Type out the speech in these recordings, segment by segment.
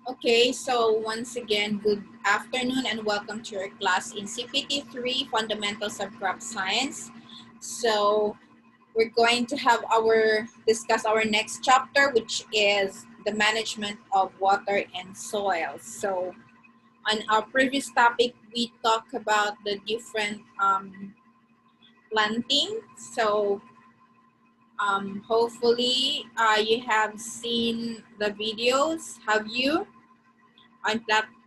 Okay, so once again, good afternoon and welcome to your class in CPT 3 Fundamentals of Crop Science. So we're going to have discuss our next chapter, which is the management of water and soil. So on our previous topic, we talked about the different planting. So hopefully you have seen the videos. Have you?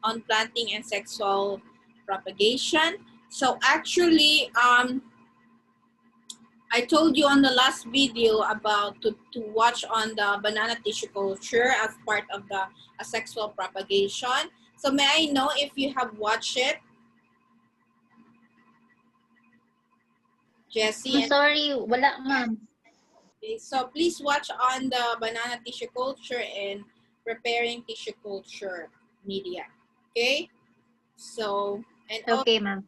On planting and sexual propagation. So actually, I told you on the last video about to watch on the banana tissue culture as part of the sexual propagation. So may I know if you have watched it, Jessie? I'm sorry, wala ma'am. Okay, so please watch on the banana tissue culture and preparing tissue culture media. Okay, so and also Okay ma'am.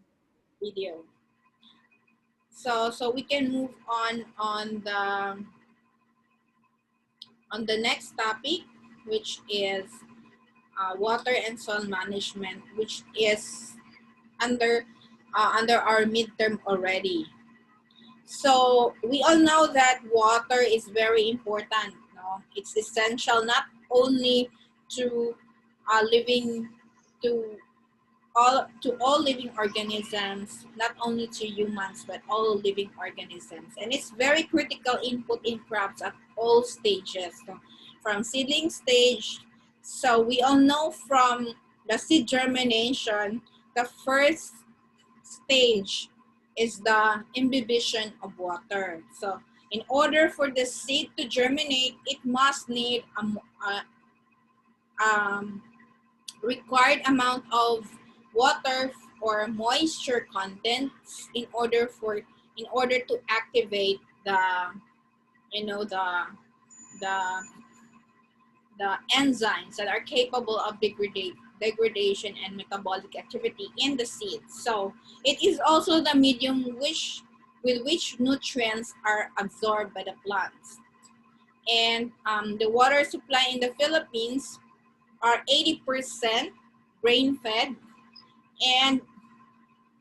video. So we can move on the next topic, which is water and soil management, which is under under our midterm already. So we all know that water is very important. No, it's essential not only to living to all living organisms, not only to humans but all living organisms, and it's very critical input in crops at all stages, so from seedling stage. So we all know from the seed germination, the first stage is the imbibition of water. So in order for the seed to germinate, it must need um, required amount of water or moisture contents in order to activate the you know the the enzymes that are capable of degradation and metabolic activity in the seed. So it is also the medium with which nutrients are absorbed by the plants. And the water supply in the Philippines are 80% rain-fed, and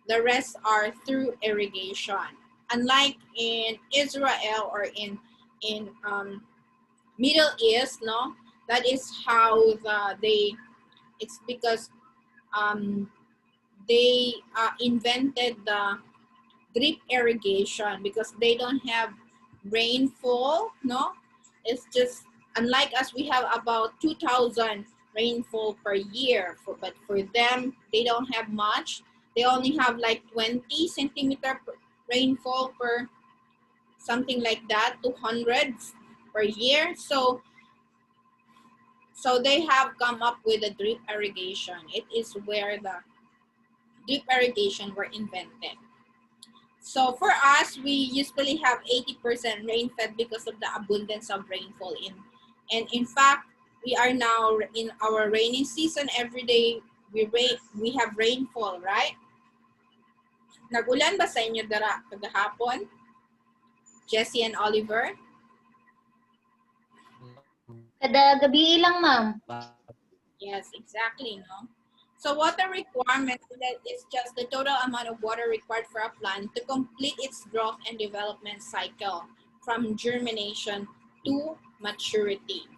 the rest are through irrigation. Unlike in Israel or in Middle East, no, that is how it's because um, they invented the drip irrigation because they don't have rainfall, no. It's just unlike us, we have about 2,000 rainfall per year, but for them they don't have much. They only have like 20 centimeter rainfall per, something like that, 200 per year. So they have come up with a drip irrigation. It is where the drip irrigation were invented. So for us, we usually have 80% rain-fed because of the abundance of rainfall and in fact, we are now in our rainy season. Every day we have rainfall, right? Nagulan ba sa inyo dara kagahapon, Jessie and Oliver? Kada gabi lang ma'am. Yes, exactly, no? So water requirement is just the total amount of water required for a plant to complete its growth and development cycle from germination to maturity.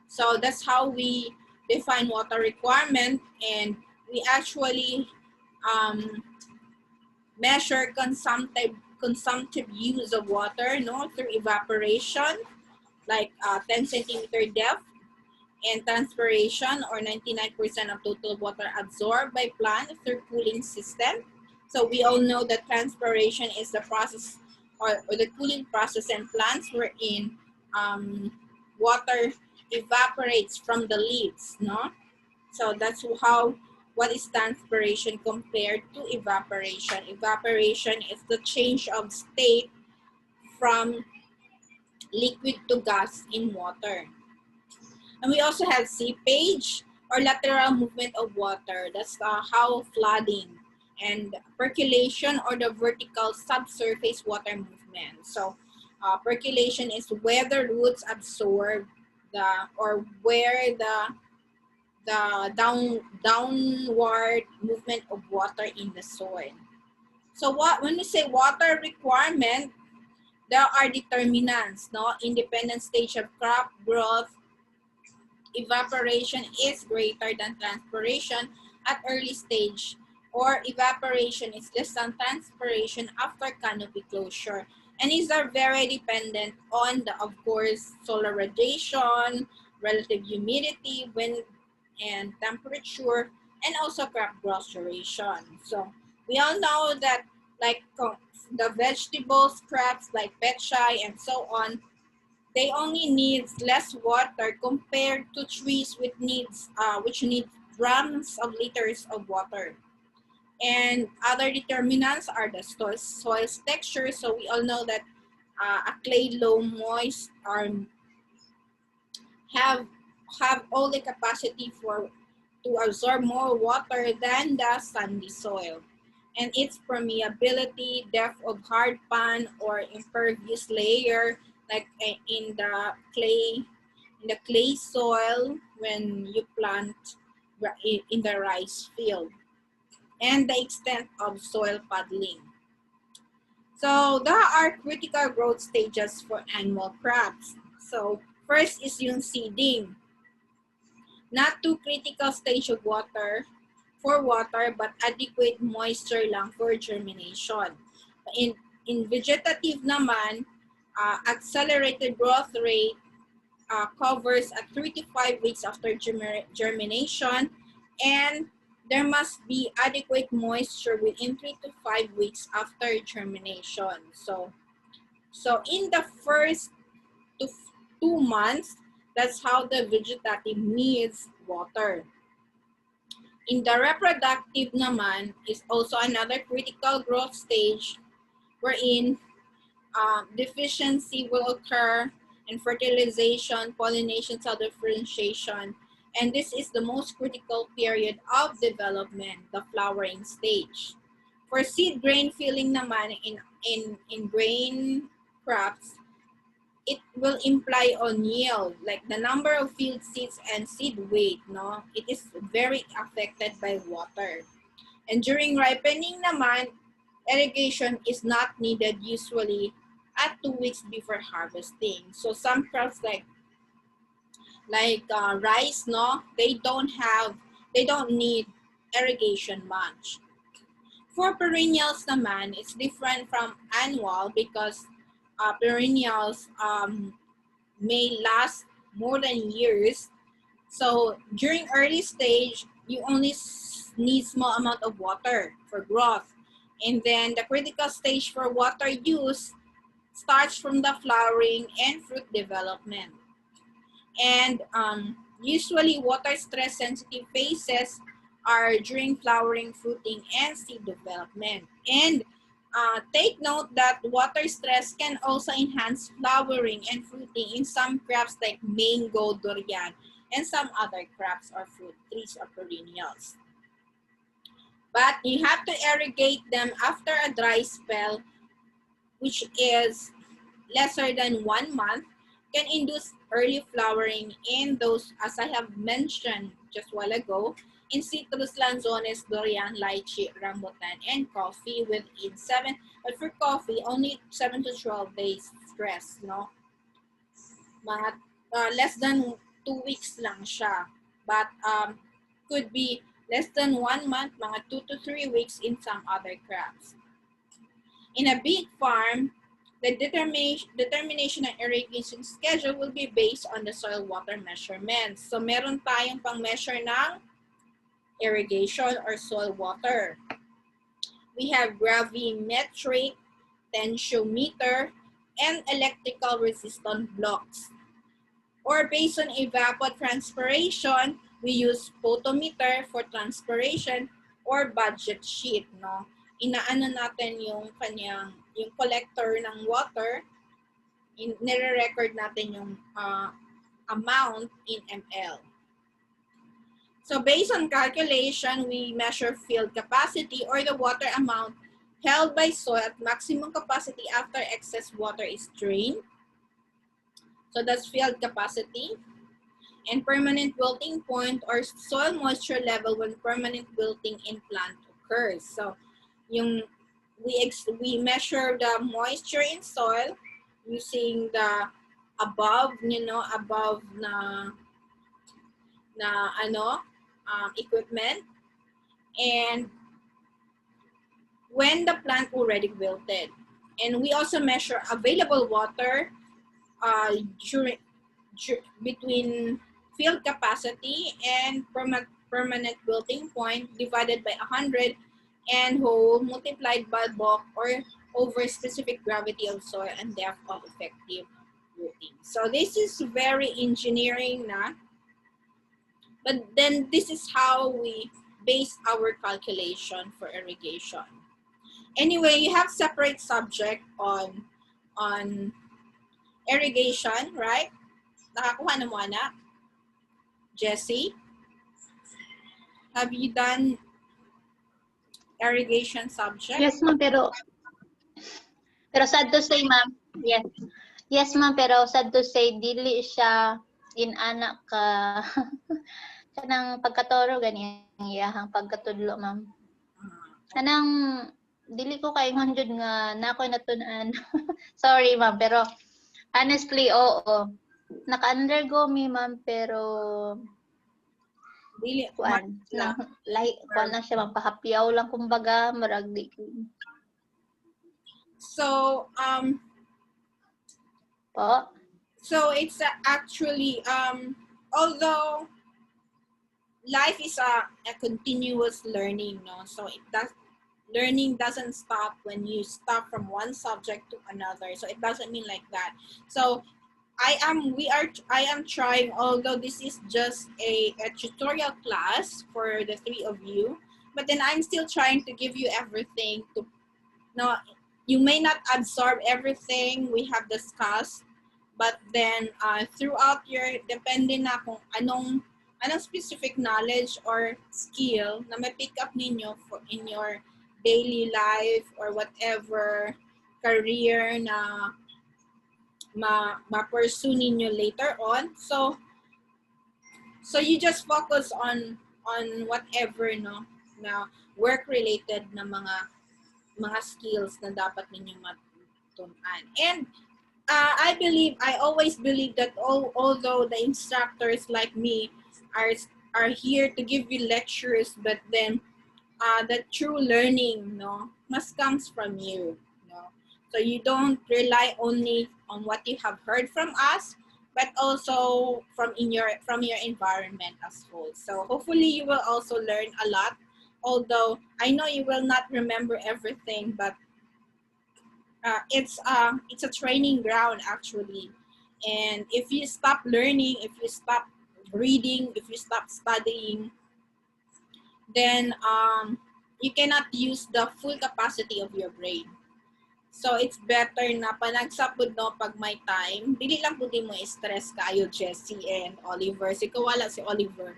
So that's how we define water requirement, and we actually um, measure consumptive use of water, no, through evaporation, like 10 centimeter depth, and transpiration, or 99% of total water absorbed by plant through cooling system. So we all know that transpiration is the process or the cooling process in plants wherein water evaporates from the leaves, no? So that's how, what is transpiration compared to evaporation? Evaporation is the change of state from liquid to gas in water. And we also have seepage or lateral movement of water. That's how flooding, and percolation or the vertical subsurface water movement. So percolation is where the roots absorb or where the downward movement of water in the soil. So when we say water requirement, there are determinants, no? Independent stage of crop growth, evaporation is greater than transpiration at early stage, or evaporation is less than transpiration after canopy closure. And these are very dependent on the, of course, solar radiation, relative humidity, wind and temperature, and also crop growth duration. So we all know that like the vegetables, crops like petchay and so on, they only need less water compared to trees which need drums of liters of water. And other determinants are the soil's texture. So we all know that a clay low moist have all the capacity to absorb more water than the sandy soil. And its permeability, depth of hard pan or impervious layer, like in the clay soil when you plant in the rice field, and the extent of soil puddling. So there are critical growth stages for annual crops. So first is yung seeding. Not too critical stage of water, but adequate moisture lang for germination. In vegetative naman, accelerated growth rate covers at 3 to 5 weeks after germination, and there must be adequate moisture within 3 to 5 weeks after germination. So in the first 2 months, that's how the vegetative needs water. In the reproductive naman is also another critical growth stage wherein deficiency will occur in fertilization, pollination, cell differentiation, and this is the most critical period of development, the flowering stage. For seed grain filling naman in grain crops, it will imply on yield, like the number of field seeds and seed weight, no? It is very affected by water. And during ripening naman, irrigation is not needed usually at 2 weeks before harvesting. So some crops like rice, no, they don't need irrigation much. For perennials naman, it's different from annual because perennials may last more than years. So during early stage, you only need small amount of water for growth. And then the critical stage for water use starts from the flowering and fruit development. And usually water stress sensitive phases are during flowering, fruiting, and seed development. And take note that water stress can also enhance flowering and fruiting in some crops like mango, durian, and some other crops or fruit trees or perennials. But you have to irrigate them after a dry spell, which is lesser than 1 month, can induce early flowering in those, as I have mentioned just a while ago, in citrus, lanzones, durian, lychee, rambutan, and coffee within 7, but for coffee, only 7 to 12 days stress, no? Mga less than 2 weeks lang siya. But could be less than 1 month, mga 2 to 3 weeks in some other crops. In a big farm, the determination ng irrigation schedule will be based on the soil water measurements. So meron tayong pang-measure ng irrigation or soil water. We have gravimetric, tensiometer, and electrical resistance blocks. Or based on evapotranspiration, we use photometer for transpiration or budget sheet, no? Inaano natin yung collector ng water, nire-record natin yung amount in ml. So based on calculation, we measure field capacity or the water amount held by soil at maximum capacity after excess water is drained. So that's field capacity. and permanent wilting point or soil moisture level when permanent wilting in plant occurs. So, yung we measure the moisture in soil using the above, above na equipment, and when the plant already wilted. And we also measure available water between field capacity and permanent wilting point divided by 100 and whole multiplied by bulk or over specific gravity of soil and depth of effective rooting. So this is very engineering na, but then this is how we base our calculation for irrigation. Anyway, you have separate subject on irrigation, right? Nakakuha na mo, anak? Jessie? Have you done irrigation subject? Yes, ma'am, pero sad to say, ma'am. Yes. Yes, ma'am, pero sad to say, dili siya anak ka kanang pagkatoro ganyan iyahang pagkatudlo, ma'am. Kanang dili ko kay jud nga nako natun-an. Sorry, ma'am, pero honestly, oo. Naka-undergo mi, ma'am, pero Dili kuan lang siya, ma'am, pahapyaw lang kumbaga, marag di. So, po. So it's actually, although life is a continuous learning, no? So learning doesn't stop when you stop from one subject to another. So it doesn't mean like that. So I am trying, although this is just a tutorial class for the three of you, but then I'm still trying to give you everything to, no, you may not absorb everything we have discussed, but then throughout your, depende na kung anong specific knowledge or skill na may pick up ninyo for in your daily life or whatever career na ma-pursue ninyo later on. So you just focus on whatever, no, na work related na mga skills na dapat ninyo matutunan. And I always believe that although the instructors like me are here to give you lectures, but then the true learning, no, must comes from you, no. So you don't rely only on what you have heard from us, but also from your environment as whole. So hopefully you will also learn a lot. Although I know you will not remember everything, but it's a training ground actually. And if you stop learning, if you stop reading, if you stop studying, then you cannot use the full capacity of your brain. So it's better na panagsapod, no, pag may time, dili lang pudi mo stress kayo, Jessie and Oliver. Si wala si Oliver.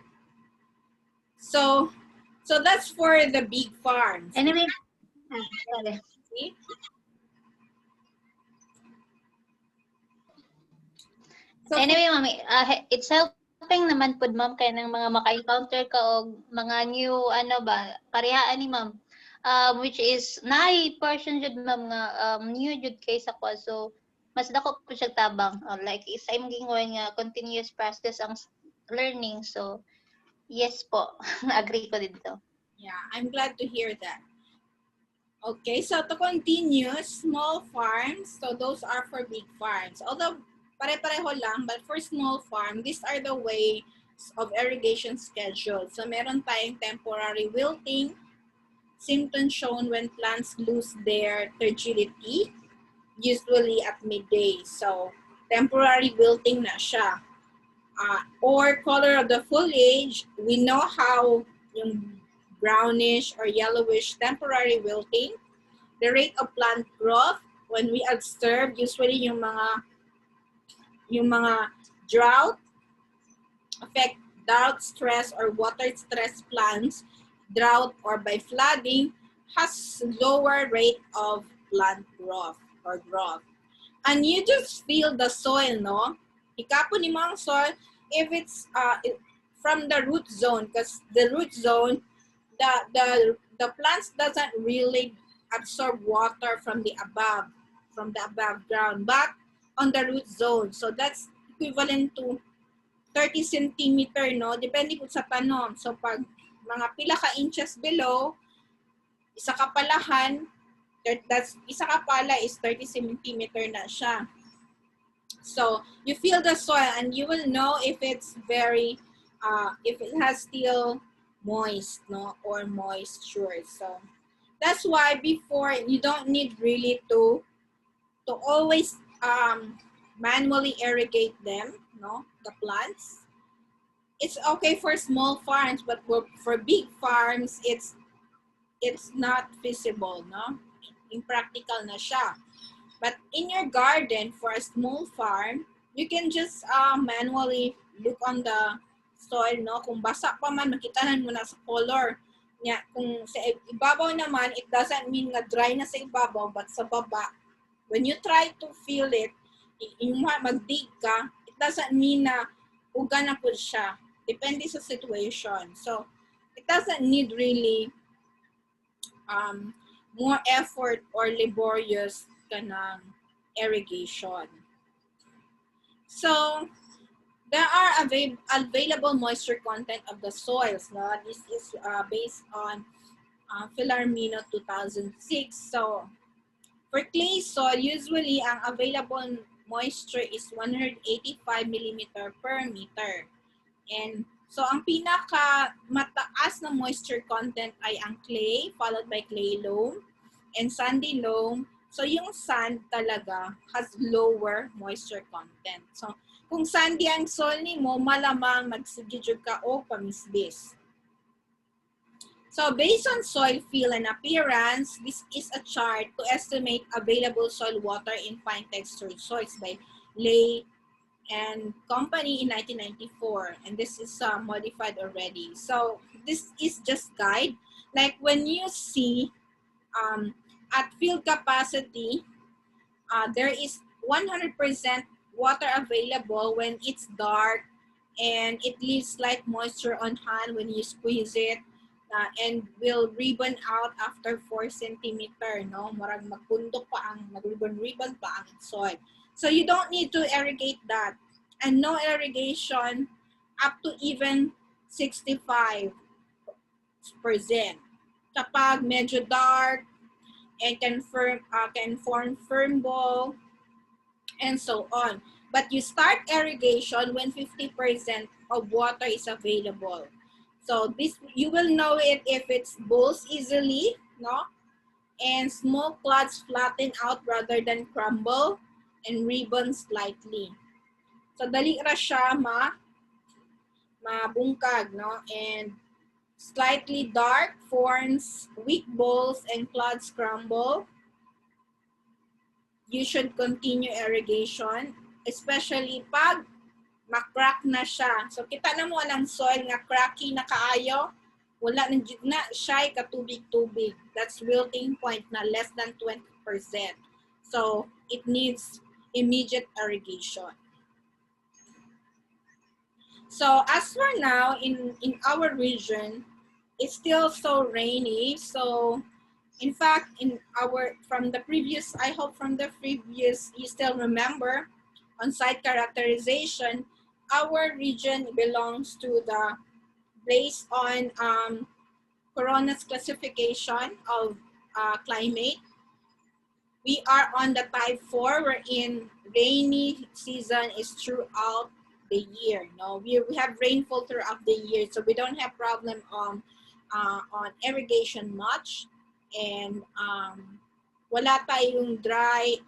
So that's for the big farms. Anyway, see? So, anyway, ma'am, it's helping naman pud, ma'am, kay nang mga maka-encounter ka og mga new parehaan ni ma'am, which is naay portion jud, ma'am, nga new jud kay sa kwa. So mas dako po siya tabang, like isa imong gingon nga continuous process ang learning. So yes po, agree ko dito. Yeah, I'm glad to hear that. Okay, so to continue, small farms, so those are for big farms. Although pare-pareho lang, but for small farm, these are the ways of irrigation schedule. So meron tayong temporary wilting, symptoms shown when plants lose their turgidity, usually at midday. So temporary wilting na siya. Or color of the foliage, we know how yung brownish or yellowish temporary wilting. The rate of plant growth, when we observe, usually yung mga drought stress or water stress plants, drought or by flooding, has lower rate of plant growth. And you just feel the soil, no? Ikapon ni mga soil, if it's from the root zone, because the root zone, the plants doesn't really absorb water from the above ground, but on the root zone. So that's equivalent to 30 centimeter, no? Depende po sa tanom. So pag mga pila ka inches below, isa kapalahan, isa kapala is 30 centimeter na siya. So you feel the soil and you will know if it's if it has still moist, no, or moisture. So that's why before, you don't need really to always manually irrigate them, no, the plants. It's okay for small farms, but for big farms, it's not feasible, no? Impractical na siya. But in your garden, for a small farm, you can just manually look on the soil, no? Kung basa pa man, makitahan mo na sa color. Kung sa ibabaw naman, it doesn't mean na dry na sa ibabaw, but sa baba, when you try to feel it, yung mag-dig ka, it doesn't mean na uga na po siya. Depende sa situation. So, it doesn't need really more effort or laborious kanang irrigation. So, there are available moisture content of the soils. No? This is based on Philarmino 2006. So, for clay soil, usually ang available moisture is 185 millimeter per meter. And so, ang pinaka mataas na moisture content ay ang clay, followed by clay loam and sandy loam. So, yung sand talaga has lower moisture content. So, kung sandy ang soil ni mo, malamang magsigidyo ka o pamisbis. So, based on soil feel and appearance, this is a chart to estimate available soil water in fine textured soils by Lay and Company in 1994. And this is modified already. So, this is just guide. Like when you see at field capacity, there is 100% water available when it's dark and it leaves slight moisture on hand when you squeeze it, and will ribbon out after 4 centimeter, no? Marag magpundok pa ang, mag-ribbon pa ang soil. So you don't need to irrigate that. And no irrigation up to even 65%. Kapag medyo dark and can form firm ball, and so on. But you start irrigation when 50% of water is available. So this, you will know it if it balls easily, no? And small clods flatten out rather than crumble and ribbon slightly. So dali ra siya mabungkag, no? And slightly dark forms weak balls and clods crumble. You should continue irrigation, especially pag makrack na siya. So kita na mo ang soil nga cracky na kaayo, wala na siya katubig-tubig. That's wilting point na less than 20%. So it needs immediate irrigation. So as for now, in our region, it's still so rainy. So in fact, from the previous, I hope from the previous, you still remember on site characterization, our region belongs to the, based on Corona's classification of climate. We are on the type 4, wherein rainy season is throughout the year. No, we have rainfall throughout the year, so we don't have problem on irrigation much, and wala tayong dry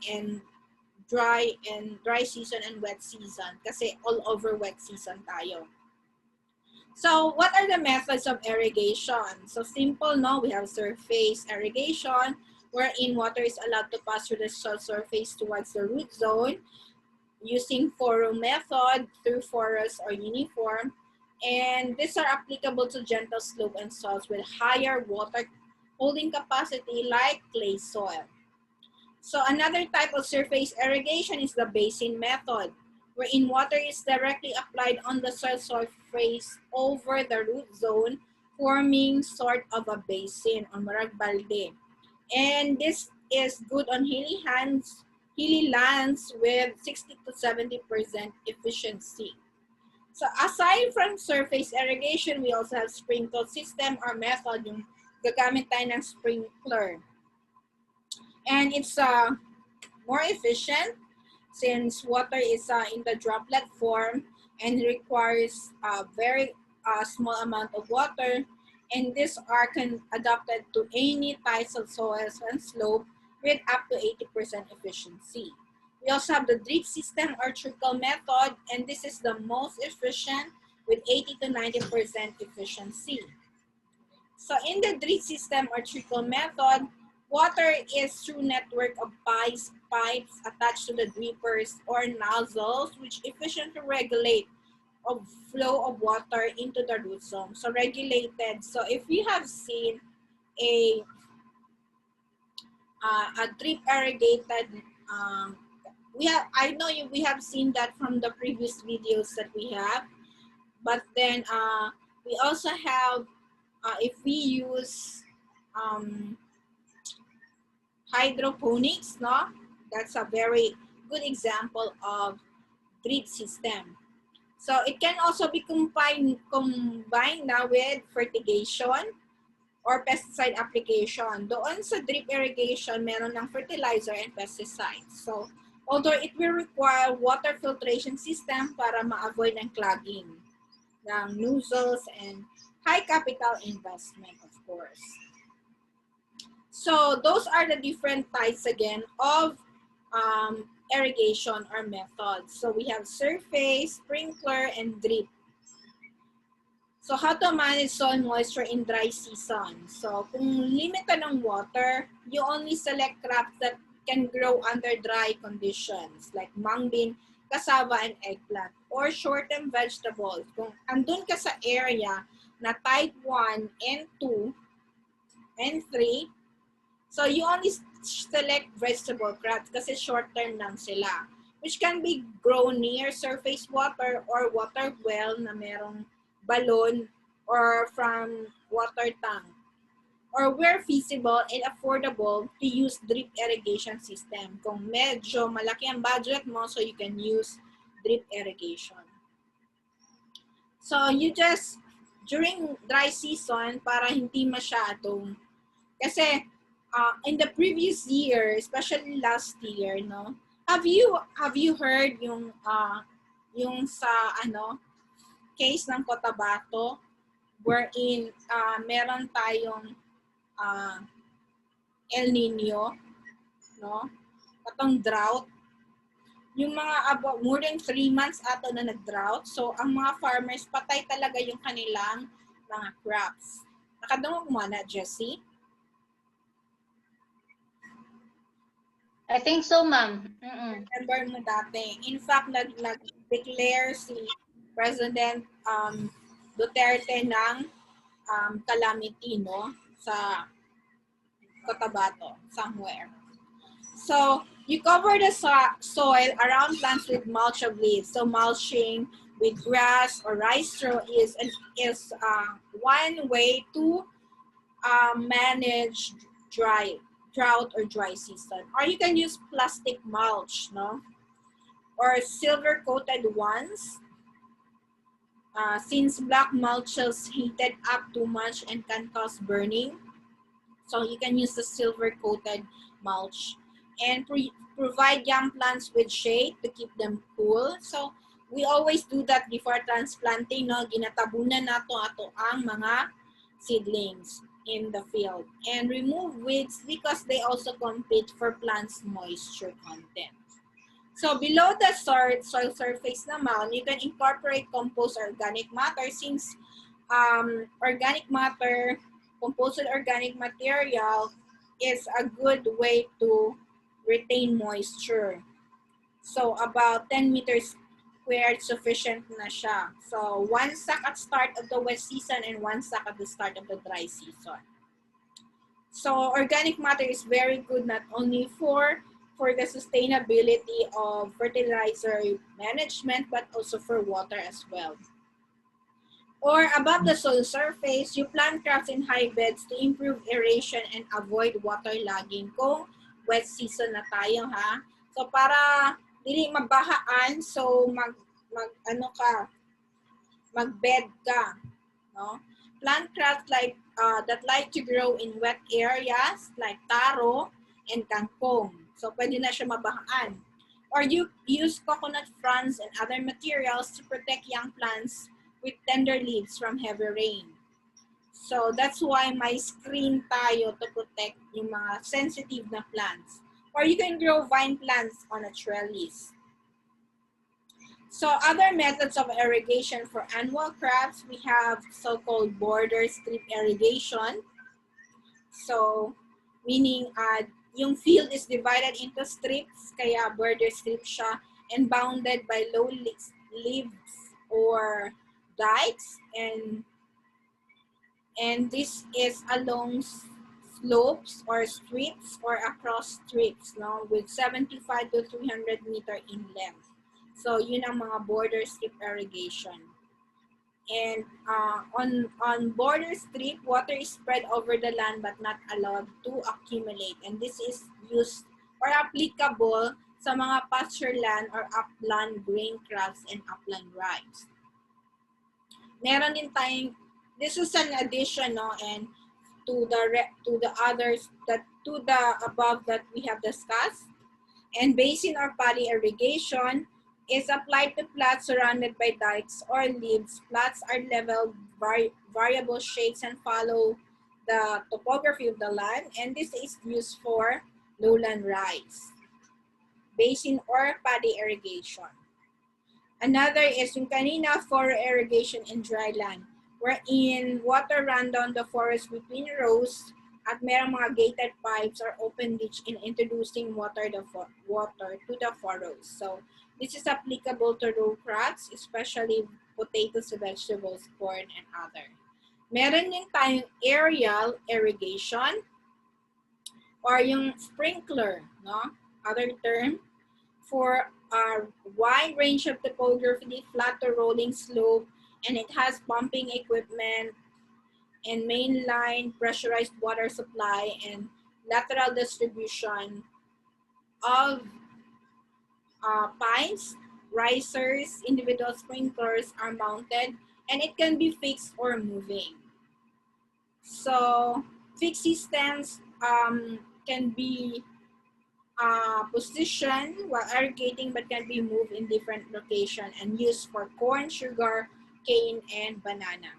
season and wet season kasi all over wet season tayo. So what are the methods of irrigation? So simple, no? We have surface irrigation, wherein water is allowed to pass through the soil surface towards the root zone using furrow method through furrows or uniform. And these are applicable to gentle slope and soils with higher water holding capacity like clay soil. So another type of surface irrigation is the basin method, wherein water is directly applied on the soil surface over the root zone, forming sort of a basin or marag balde. And this is good on hilly lands with 60 to 70% efficiency. So aside from surface irrigation, we also have sprinkle system or method, yung gagamit tayo ng sprinkler. And it's more efficient since water is in the droplet form and requires a very small amount of water. And these are adapted to any types of soils and slope with up to 80% efficiency. We also have the drip system or trickle method, and this is the most efficient with 80 to 90% efficiency. So in the drip system or trickle method, water is through network of pipes attached to the drippers or nozzles, which efficiently regulate of flow of water into the root zone. So regulated. So if you have seen a drip irrigated, we have seen that from the previous videos that we have, but then we also have if we use hydroponics, no, that's a very good example of drip system. So it can also be combined now with fertigation or pesticide application. Doon sa drip irrigation, meron ng fertilizer and pesticides. So although it will require water filtration system para ma-avoid ng clogging ng nozzles and high capital investment, of course. So those are the different types again of irrigation or methods. So we have surface, sprinkler, and drip. So how to manage soil moisture in dry season? So kung limited ng water, you only select crops that can grow under dry conditions like mung bean, cassava, and eggplant, or short-term vegetables. Kung andun ka sa area na type 1 and 2 and 3, so you only select vegetable crops kasi short-term lang sila, which can be grown near surface water or water well na merong balon or from water tank, or where feasible and affordable to use drip irrigation system. Kung medyo malaki ang budget mo, so you can use drip irrigation. So you just, during dry season, para hindi masyadong, kasi in the previous year, especially last year, no, have you heard yung sa case ng Cotabato wherein meron tayong El Nino, no? Patong drought. Yung mga about more than 3 months ato na nag-drought. So ang mga farmers patay talaga yung kanilang mga crops. Nakadungog mo na, Jessie? I think so, ma'am. Remember mo dati. In fact, nag-declare si President Duterte ng calamity, no? Sa Cotabato, somewhere. So, you cover the soil around plants with mulch of leaves. So, mulching with grass or rice straw is one way to manage drought or dry season. Or you can use plastic mulch, no? Or silver-coated ones. Since black mulches heated up too much and can cause burning, so you can use the silver-coated mulch and provide young plants with shade to keep them cool. So we always do that before transplanting, no? Ginatabunan nato ang mga seedlings in the field and remove weeds because they also compete for plants' moisture content. So below the soil surface naman, you can incorporate compost or organic matter since organic matter, composted organic material is a good way to retain moisture. So about 10 meters squared, sufficient na siya. So 1 sack at start of the wet season and 1 sack at the start of the dry season. So organic matter is very good not only for for the sustainability of fertilizer management, but also for water as well. Or above the soil surface, you plant crops in high beds to improve aeration and avoid waterlogging kung wet season na tayo, ha? So para dili mabahaan, so magbed ka, no? Plant crops like that like to grow in wet areas like taro and kangkong. So pwede na siya mabahaan. Or you use coconut fronds and other materials to protect young plants with tender leaves from heavy rain. So that's why may screen tayo to protect yung mga sensitive na plants. Or you can grow vine plants on a trellis. So other methods of irrigation for annual crops, we have so-called border strip irrigation. So meaning yung field is divided into strips, kaya border strip siya, and bounded by low leaves or dikes, and this is along slopes or streets or across strips, no, with 75 to 300 meter in length. So yun ang mga border strip irrigation. And on border strip, water is spread over the land but not allowed to accumulate. And this is used or applicable sa mga pasture land or upland grain crops and upland rice. Meron din tayong, this is an addition, no, and to the others, to the above that we have discussed. And basin or paddy irrigation is applied to plots surrounded by dikes or leaves. Plots are leveled, variable shapes, and follow the topography of the land, and this is used for lowland rice. Basin or paddy irrigation. Another is yung kanina, furrow irrigation in dry land, wherein water run down the forest between rows at merong mga gated pipes or open ditch in introducing water to the furrows. So this is applicable to row crops, especially potatoes, vegetables, corn, and other. Meron din tayong aerial irrigation or yung sprinkler, no? Other term, for a wide range of topography, flat to rolling slope, and it has pumping equipment and mainline pressurized water supply and lateral distribution of pipes, risers, individual sprinklers are mounted, and it can be fixed or moving. So fixed systems can be positioned while irrigating but can be moved in different locations and used for corn, sugar, cane, and banana.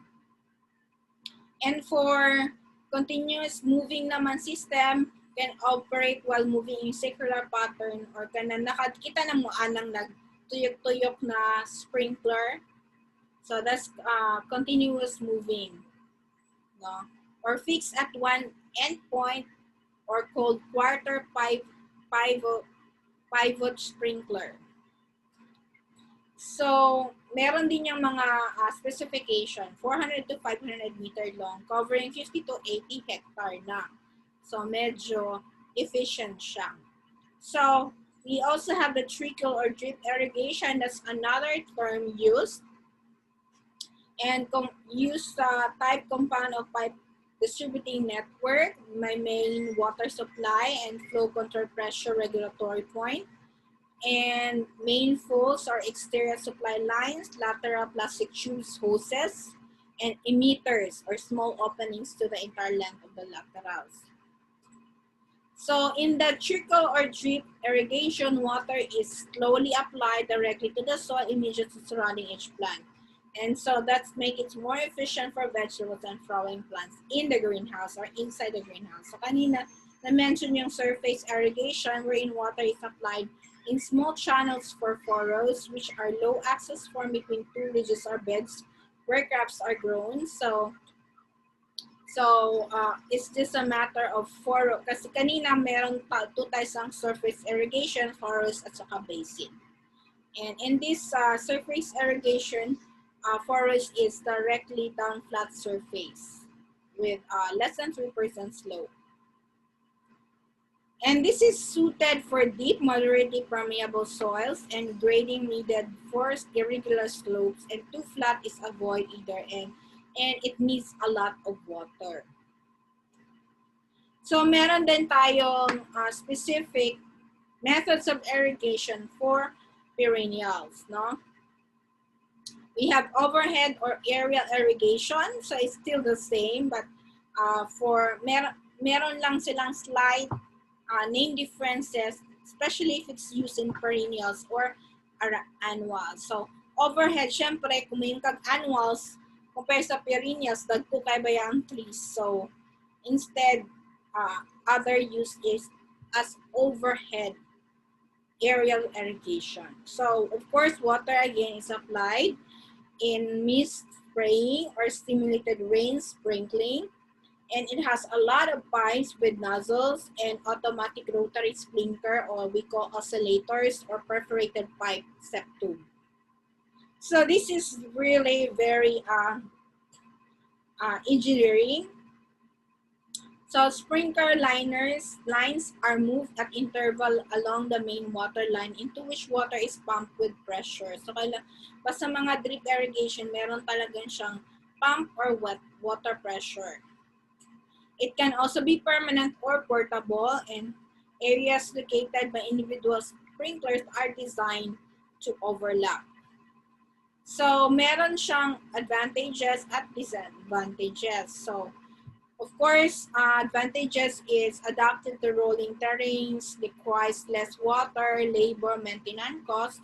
And for continuous moving naman system, can operate while moving in circular pattern or kana nakakita na mo anang nagtuyok-tuyok na sprinkler. So that's continuous moving, no? Or fixed at one endpoint or called quarter pivot sprinkler. So meron din yung mga specification, 400 to 500 meter long, covering 50 to 80 hectare na. So medyo efficient siya. So we also have the trickle or drip irrigation. That's another term used. And use type compound of pipe distributing network, my main water supply and flow control pressure regulatory point, and main falls or exterior supply lines, lateral plastic tubes, hoses, and emitters or small openings to the entire length of the laterals. So in the trickle or drip irrigation, water is slowly applied directly to the soil immediately surrounding each plant. And so that's make it more efficient for vegetables and flowering plants in the greenhouse or inside the greenhouse. So kanina, na-mention yung surface irrigation wherein water is applied in small channels for furrows, which are low access form between two ridges or beds where crops are grown. So it's just a matter of furrow. Kasi kanina meron two types ng surface irrigation, furrows at saka basin. And in this surface irrigation, furrows is directly down flat surface with less than 3% slope. And this is suited for deep, moderately permeable soils, and grading needed for irregular slopes, and too flat is avoid either end, and it needs a lot of water. So meron din tayong specific methods of irrigation for perennials, no? We have overhead or aerial irrigation, so it's still the same, but meron lang silang slight name differences, especially if it's used in perennials or annuals. So, overhead, syempre, kung may annuals, compare sa perennials, dagko kay bayang trees. So, instead, other use is as overhead aerial irrigation. So, of course, water again is applied in mist spraying or stimulated rain sprinkling. And it has a lot of pipes with nozzles and automatic rotary sprinkler, or we call oscillators, or perforated pipe septum. So this is really very engineering. So sprinkler lines are moved at interval along the main water line into which water is pumped with pressure. So basta mga drip irrigation, meron talagang siyang pump or water pressure. It can also be permanent or portable, and areas located by individual sprinklers are designed to overlap. So, meron siyang advantages at disadvantages. So, of course, advantages is adapted to rolling terrains, requires less water, labor, maintenance cost,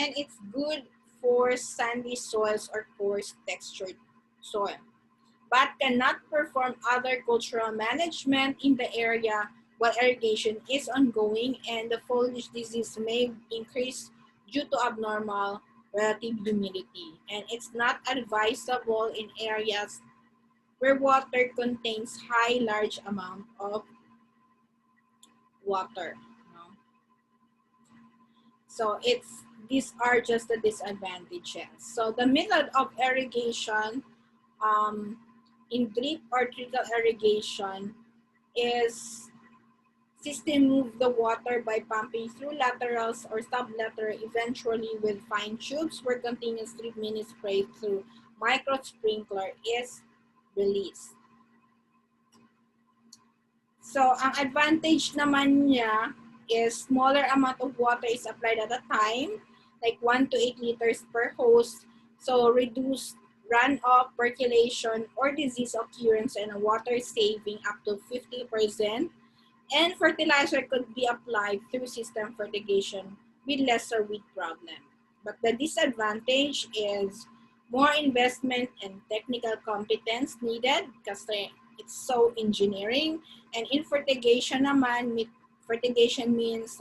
and it's good for sandy soils or coarse textured soil, but cannot perform other cultural management in the area while irrigation is ongoing, and the foliage disease may increase due to abnormal relative humidity. And it's not advisable in areas where water contains large amount of water. No? So these are just the disadvantages. So the method of irrigation in drip or trickle irrigation is system move the water by pumping through laterals or sublateral, eventually with fine tubes where continuous drip mini spray through micro sprinkler is released. So ang advantage naman niya is smaller amount of water is applied at a time, like 1 to 8 liters per hose. So reduced runoff, percolation, or disease occurrence, and a water saving up to 50%. And fertilizer could be applied through system fertigation with lesser weed problem. But the disadvantage is more investment and technical competence needed because it's so engineering. And in fertigation naman, fertigation means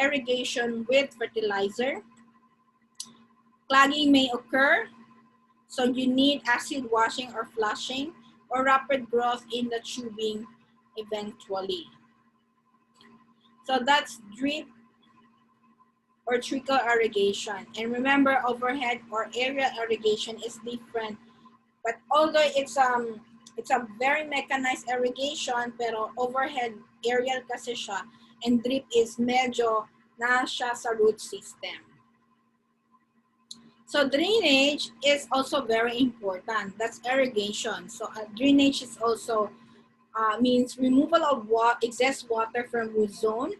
irrigation with fertilizer. Clogging may occur, so you need acid washing or flushing, or rapid growth in the tubing eventually. So that's drip or trickle irrigation. And remember, overhead or aerial irrigation is different. But although it's a very mechanized irrigation, pero overhead aerial kasi siya, and drip is medyo na siya sa root system. So drainage is also very important. That's irrigation. So drainage is also means removal of excess water from root zone.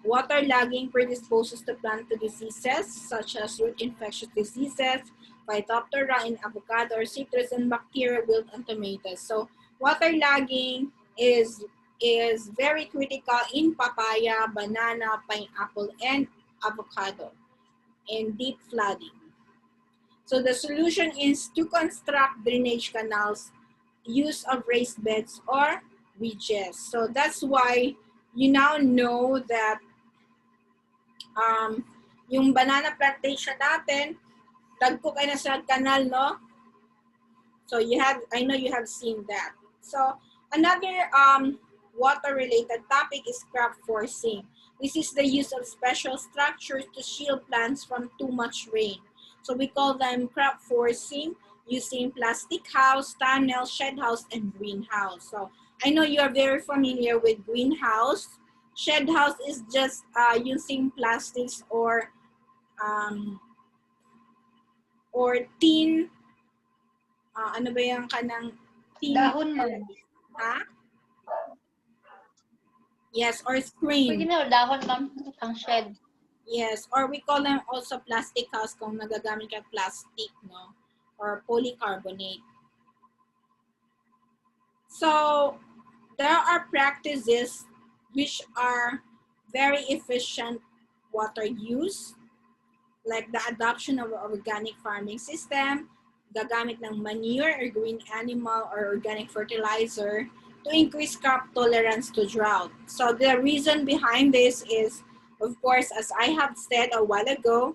Water logging predisposes the plant to diseases such as root infectious diseases, Phytophthora in avocado or citrus, and bacteria wilt on tomatoes. So water logging is very critical in papaya, banana, pineapple, and avocado, and deep flooding. So the solution is to construct drainage canals, use of raised beds or ridges. So that's why you now know that yung banana plantation natin, dagko kayo na sa canal, no? So I know you have seen that. So another water-related topic is crop forcing. This is the use of special structures to shield plants from too much rain. So we call them crop forcing, using plastic house, tunnel, shed house, and greenhouse. So I know you are very familiar with greenhouse. Shed house is just using plastics or tin, ano ba yung kanang tin? Dahon, ma'am. Ha? Yes, or screen. Pwede na dahon, ma'am, pang shed. Yes, or we call them also plastic house kung nagagamit ka plastic, no? Or polycarbonate. So, there are practices which are very efficient water use, like the adoption of organic farming system, gagamit ng manure or green animal or organic fertilizer to increase crop tolerance to drought. So the reason behind this is, of course, as I have said a while ago,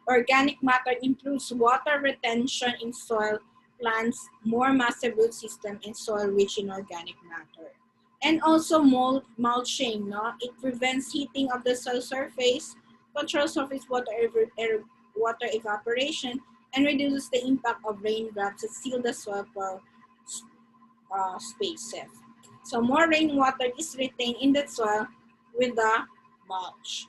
organic matter improves water retention in soil, plants more massive root system in soil rich in organic matter. And also mulching, no? It prevents heating of the soil surface, controls surface water evaporation, and reduces the impact of raindrops that seal the soil for spaces. So more rainwater is retained in the soil with the mulch.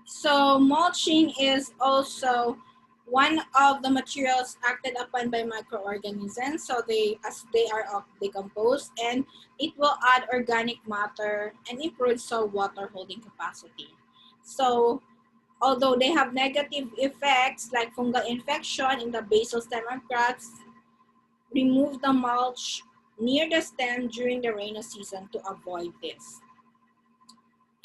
So mulching is also one of the materials acted upon by microorganisms. So as they are decomposed, and it will add organic matter and improve soil water holding capacity. So although they have negative effects like fungal infection in the basal stem of crops, remove the mulch near the stem during the rainy season to avoid this.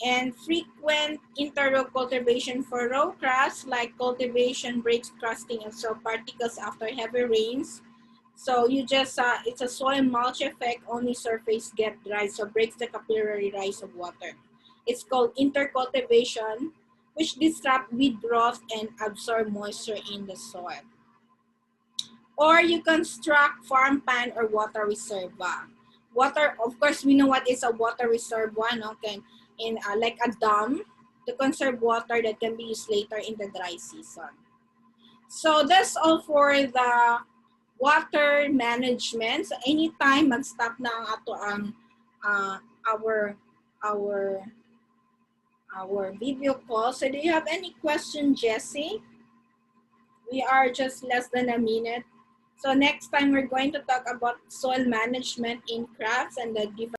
And frequent interrow cultivation for row crops, like cultivation breaks crusting and soil particles after heavy rains. So you just, it's a soil mulch effect, only surface get dry, so breaks the capillary rise of water. It's called intercultivation, which disrupt weed growth and absorb moisture in the soil. Or you construct farm pan or water reservoir. Water, of course, we know what is a water reservoir, no? Like a dam to conserve water that can be used later in the dry season. So that's all for the water management. So anytime mag-stop na ang ato ang our video call. So do you have any question, Jessie? We are just less than a minute. So next time we're going to talk about soil management in crops and the different